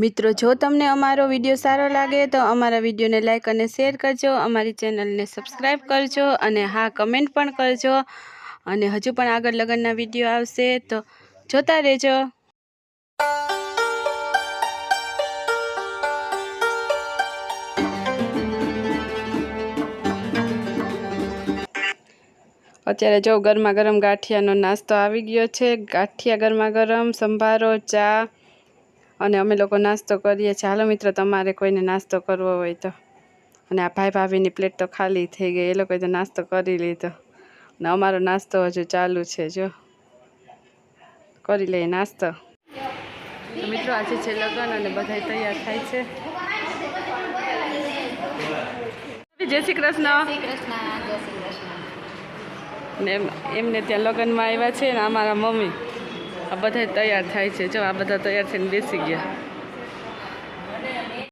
મિત્રો જો તમને અમારો વિડીયો સારો લાગે તો અમારા વિડીયોને લાઈક અને શેર કરજો, અમારી ચેનલને સબસ્ક્રાઈબ કરજો અને હા કમેન્ટ પણ કરજો અને હજુ પણ આગળ લગ્નના વિડીયો આવશે તો જોતા રહેજો। અત્યારે જો ગરમા ગરમ ગાંઠિયાનો નાસ્તો આવી ગયો છે। ગાંઠિયા ગરમા ગરમ, સંભારો, ચા અને અમે લોકો નાસ્તો કરીએ છીએ। હાલો મિત્રો, તમારે કોઈને નાસ્તો કરવો હોય તો। અને આ ભાઈ ભાભીની પ્લેટ તો ખાલી થઈ ગઈ, એ લોકોએ તો નાસ્તો કરી લીધો અને અમારો નાસ્તો હજુ ચાલુ છે। જો કરી લઈએ નાસ્તો। તો મિત્રો આજે છે લગ્ન અને બધા તૈયાર થાય છે। જય શ્રી કૃષ્ણ। ને એમને ત્યાં લગ્નમાં આવ્યા છે ને અમારા મમ્મી આ બધા તૈયાર થાય છે। જો આ બધા તૈયાર થઈને બેસી ગયા।